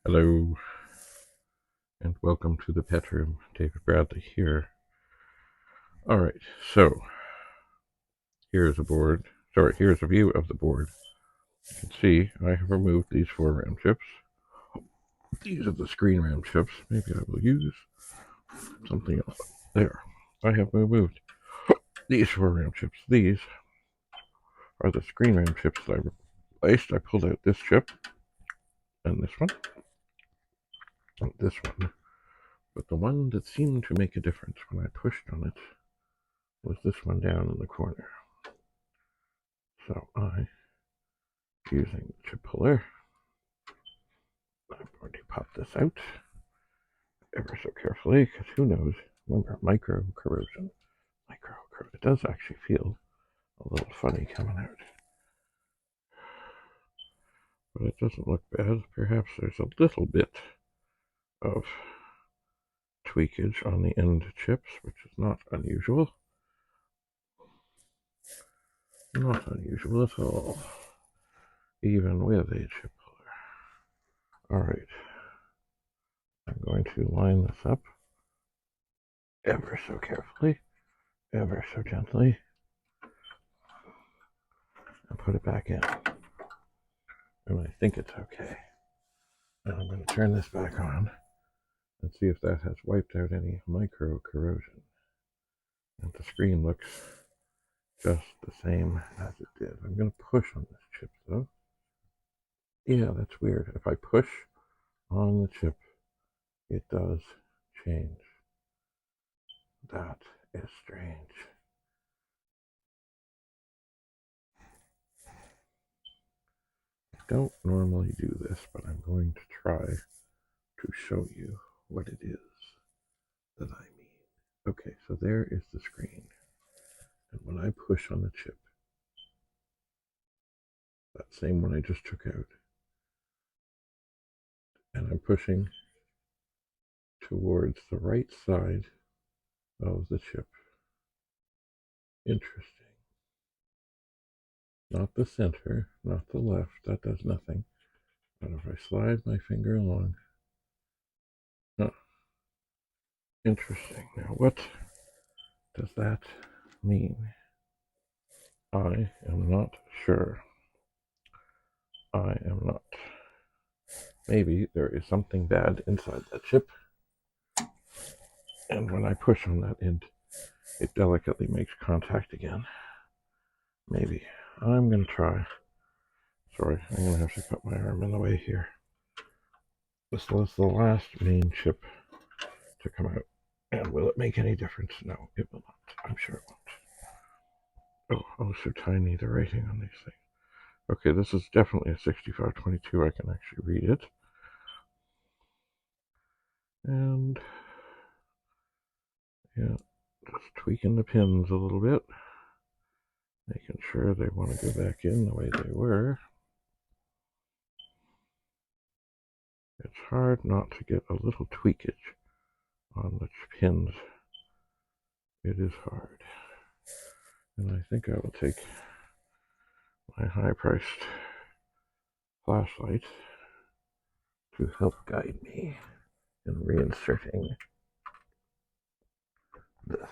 Hello, and welcome to the pet room. David Bradley here. Alright, so here's a board. Here's a view of the board. You can see I have removed these 4 RAM chips. These are the screen RAM chips. Maybe I will use something else. There. I have removed these 4 RAM chips. These are the screen RAM chips that I replaced. I pulled out this chip and this one and this one. But the one that seemed to make a difference when I pushed on it was this one down in the corner. So using the chip puller, I'm going to pop this out ever so carefully, because who knows, remember, micro corrosion. It does actually feel a little funny coming out. But it doesn't look bad. Perhaps there's a little bit of tweakage on the end chips, which is not unusual. Not unusual at all, even with a chip puller. Alright, I'm going to line this up ever so carefully, ever so gently, and put it back in. And I think it's okay. And I'm going to turn this back on and see if that has wiped out any micro corrosion. And the screen looks just the same as it did. I'm going to push on this chip though. Yeah, that's weird. If I push on the chip, it does change. That is strange. I don't normally do this, but I'm going to try to show you what it is that I mean. Okay, so there is the screen. And when I push on the chip, that same one I just took out, and I'm pushing towards the right side of the chip. Interesting. Not the center, not the left, that does nothing. But if I slide my finger along, interesting. Now what does that mean? I am not sure. I am not. Maybe there is something bad inside that chip, and when I push on that end, it delicately makes contact again. Maybe. I'm going to try. Sorry, I'm going to have to cut my arm in the way here. This was the last main chip to come out. And will it make any difference? No, it will not. I'm sure it won't. Oh, so tiny, the writing on these things. Okay, this is definitely a 6522. I can actually read it. And yeah, just tweaking the pins a little bit. Making sure they want to go back in the way they were. It's hard not to get a little tweakage on the pins. It is hard. And I think I will take my high-priced flashlight to help guide me in reinserting this.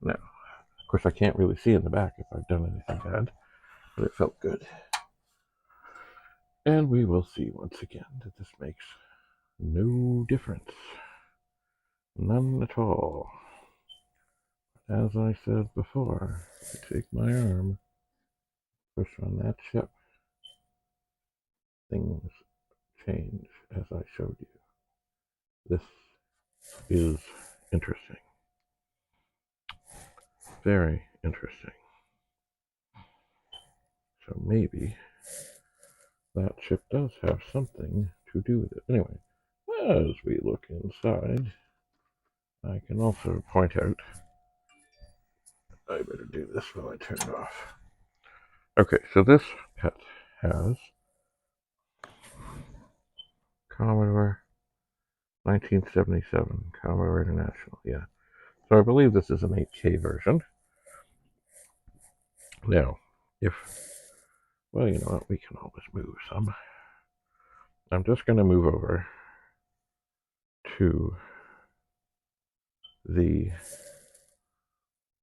Now, of course, I can't really see in the back if I've done anything bad, but it felt good. And we will see once again that this makes no difference. None at all. As I said before, I take my arm, push on that chip, things change as I showed you. This is interesting. Very interesting. So maybe that chip does have something to do with it. Anyway, as we look inside, I can also point out, I better do this while I turn it off. Okay, so this pet has Commodore 1977, Commodore International, yeah. So I believe this is an 8K version. Now, well, you know what, we can always move some. I'm just going to move over to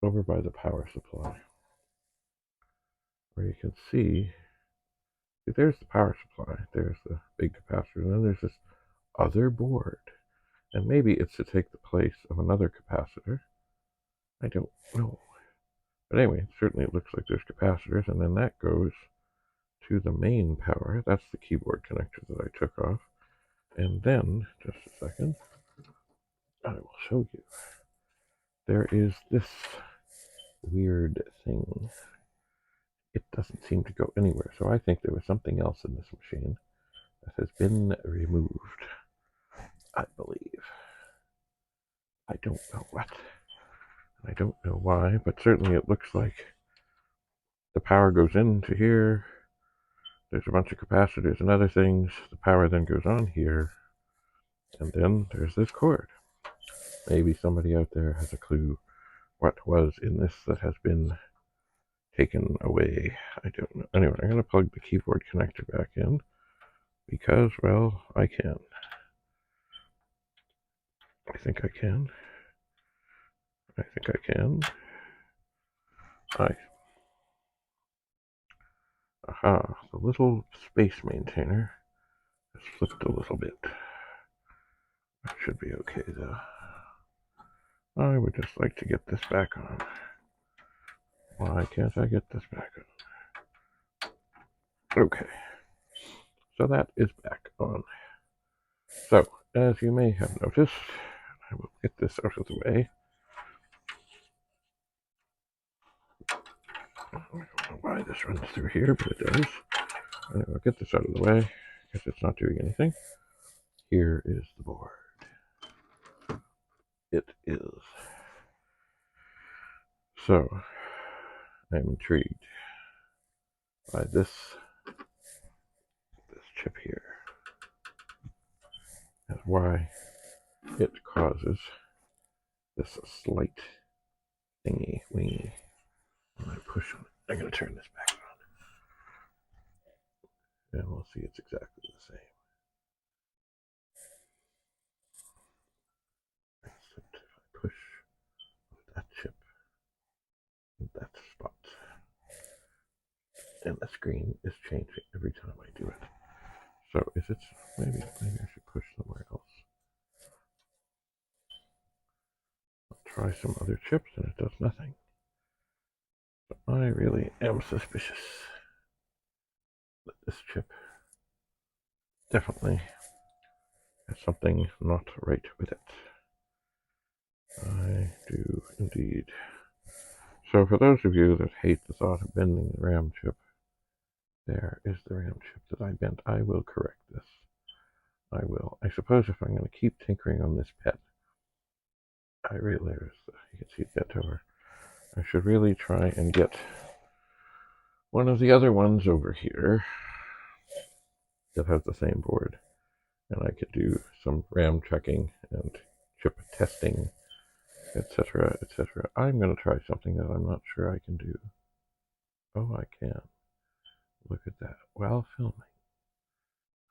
over by the power supply, where you can see there's the power supply, there's the big capacitor, and then there's this other board. And maybe it's to take the place of another capacitor. I don't know. But anyway, certainly it looks like there's capacitors, and then that goes to the main power. That's the keyboard connector that I took off. And then, just a second, I will show you. There is this weird thing. It doesn't seem to go anywhere, so I think there was something else in this machine that has been removed, I believe. I don't know what. I don't know why, but certainly it looks like the power goes into here. There's a bunch of capacitors and other things. The power then goes on here, and then there's this cord. Maybe somebody out there has a clue what was in this that has been taken away. I don't know. Anyway, I'm going to plug the keyboard connector back in because, well, I can. I think I can. I think I can. Aha, the little space maintainer has flipped a little bit. That should be okay though. I would just like to get this back on. Why can't I get this back on? Okay. So that is back on. So, as you may have noticed, I will get this out of the way. I don't know why this runs through here, but it does. Anyway, I'll get this out of the way because it's not doing anything. Here is the board. It is. So, I'm intrigued by this chip here and why it causes this slight thingy wingy when I push on it. I'm going to turn this back on and we'll see it's exactly the same. Except if I push that chip in that spot, and the screen is changing every time I do it. So is it, maybe I should push somewhere else. I'll try some other chips and it does nothing. But I really am suspicious that this chip definitely has something not right with it. I do indeed. So for those of you that hate the thought of bending the RAM chip, there is the RAM chip that I bent. I will correct this. I will. I suppose if I'm going to keep tinkering on this pet, you can see it bent over. I should really try and get one of the other ones over here that has the same board. And I could do some RAM checking and chip testing, etc., etc. I'm going to try something that I'm not sure I can do. Oh, I can. Look at that. While filming,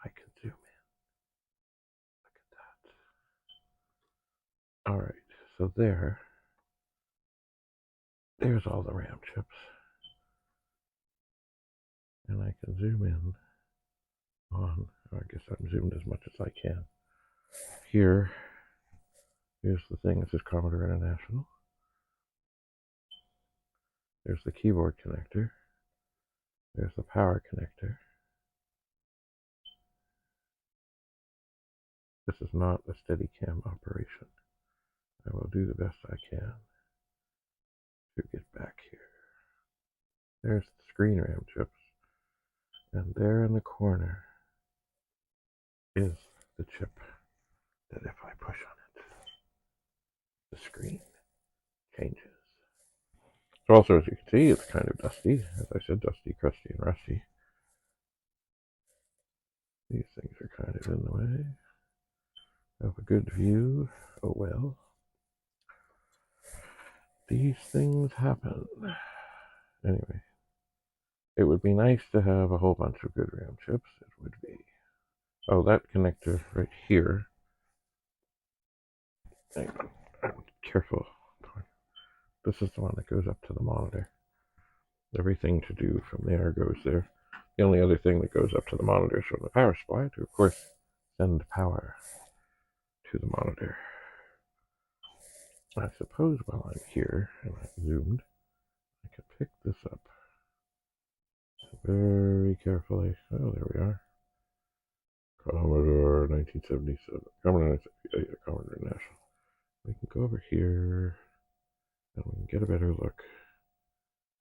I can zoom in. Look at that. All right, so there's all the RAM chips. And I can zoom in on, I guess I'm zoomed as much as I can. Here's the thing. This is Commodore International. There's the keyboard connector. There's the power connector. This is not a Steadicam operation. I will do the best I can to get back here. There's the screen RAM chips. And there in the corner is the chip that if I push on it, the screen changes. So also, as you can see, it's kind of dusty. As I said, dusty, crusty, and rusty. These things are kind of in the way of a good view. Oh well. These things happen. Anyway, it would be nice to have a whole bunch of good RAM chips. It would be. Oh, that connector right here. Hang on. Careful. This is the one that goes up to the monitor. Everything to do from there goes there. The only other thing that goes up to the monitor is from the power supply to, of course, send power to the monitor. I suppose while I'm here and I'm zoomed, I can pick this up very carefully. Oh, there we are. Commodore 1977. Commodore National. We can go over here and we can get a better look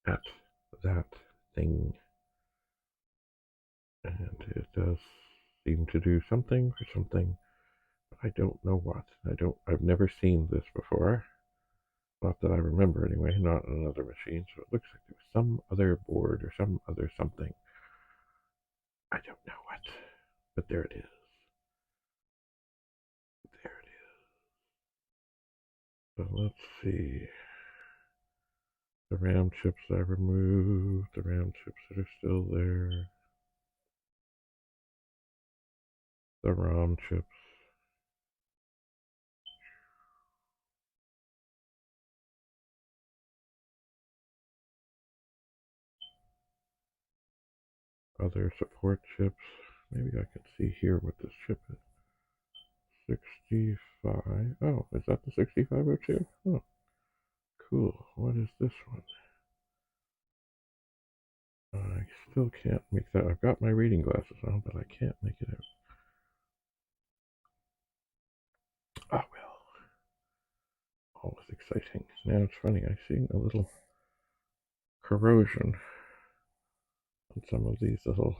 at that thing. And it does seem to do something for something, but I don't know what. I've never seen this before. Not that I remember anyway, not on another machine, so it looks like there's some other board or some other something. I don't know what, but there it is. There it is. So let's see. The RAM chips I removed, the RAM chips that are still there, the ROM chips. Other support chips. Maybe I can see here what this chip is. 65. Oh, is that the 6502? Oh, cool. What is this one? I still can't make that. I've got my reading glasses on, but I can't make it out. Ah, well. Always exciting. Now it's funny, I see a little corrosion on some of these little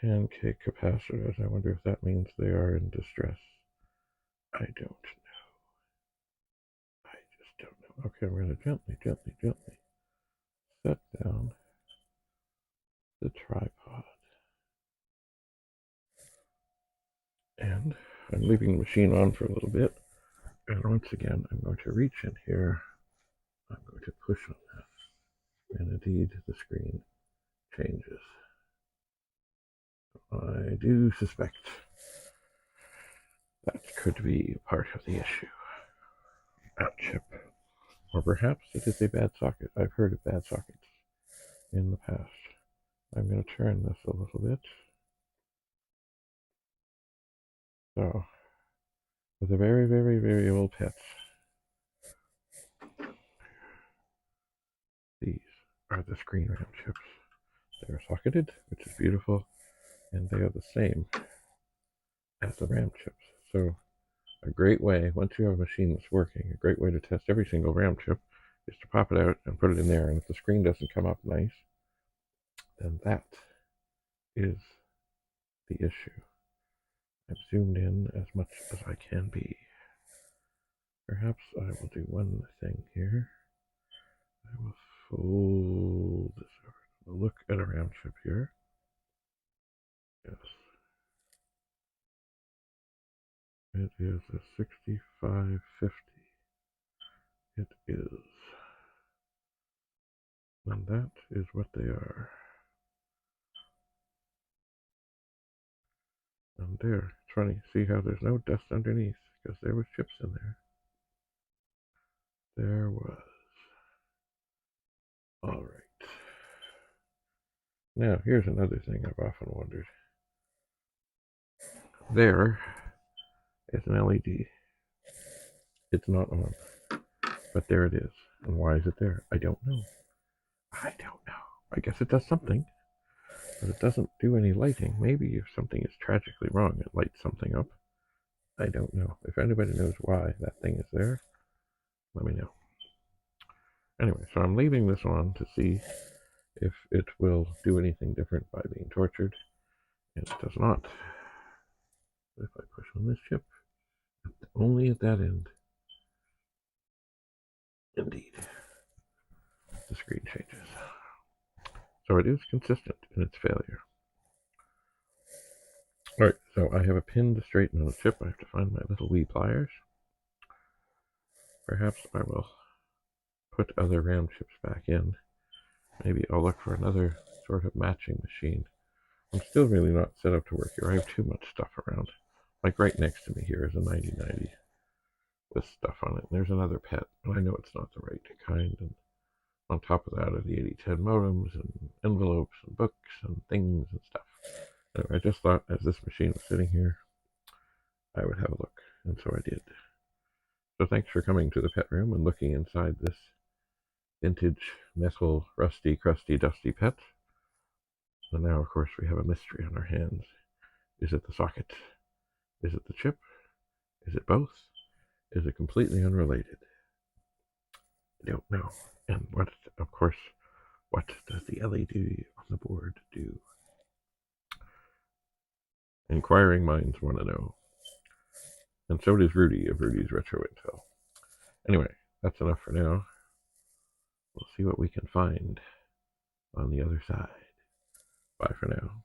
pancake capacitors. I wonder if that means they are in distress. I don't know. I just don't know. Okay, I'm going to gently set down the tripod. And I'm leaving the machine on for a little bit. And once again, I'm going to reach in here. I'm going to push on that. And indeed, the screen changes. I do suspect that could be part of the issue. That chip. Or perhaps it is a bad socket. I've heard of bad sockets in the past. I'm going to turn this a little bit. So, with a very old pets, these are the screen RAM chips. They are socketed, which is beautiful, and they are the same as the RAM chips. So, a great way, once you have a machine that's working, a great way to test every single RAM chip is to pop it out and put it in there. And if the screen doesn't come up nice, then that is the issue. I've zoomed in as much as I can be. Perhaps I will do one thing here. I will fold this over. We'll look at a RAM chip here. Yes. It is a 6550. It is. And that is what they are. And there, it's funny, see how there's no dust underneath, because there was chips in there. There was. Alright. Now, here's another thing I've often wondered. There is an LED. It's not on, but there it is. And why is it there? I don't know. I don't know. I guess it does something, but it doesn't do any lighting. Maybe if something is tragically wrong, it lights something up. I don't know. If anybody knows why that thing is there, let me know. Anyway, so I'm leaving this on to see if it will do anything different by being tortured. And it does not. If I push on this chip, only at that end, indeed, the screen changes. So it is consistent in its failure. Alright, so I have a pin to straighten on the chip. I have to find my little wee pliers. Perhaps I will put other RAM chips back in. Maybe I'll look for another sort of matching machine. I'm still really not set up to work here. I have too much stuff around. Like right next to me here is a 9090 with stuff on it. And there's another PET, but I know it's not the right kind. And on top of that are the 8010 modems and envelopes and books and things and stuff. Anyway, I just thought as this machine was sitting here, I would have a look. And so I did. So thanks for coming to the pet room and looking inside this vintage, metal, rusty, crusty, dusty pet. And now, of course, we have a mystery on our hands. Is it the socket? Is it the chip? Is it both? Is it completely unrelated? I don't know. And what, of course, what does the LED on the board do? Inquiring minds want to know. And so does Rudy of Rudy's Retro Intel. Anyway, that's enough for now. We'll see what we can find on the other side. Bye for now.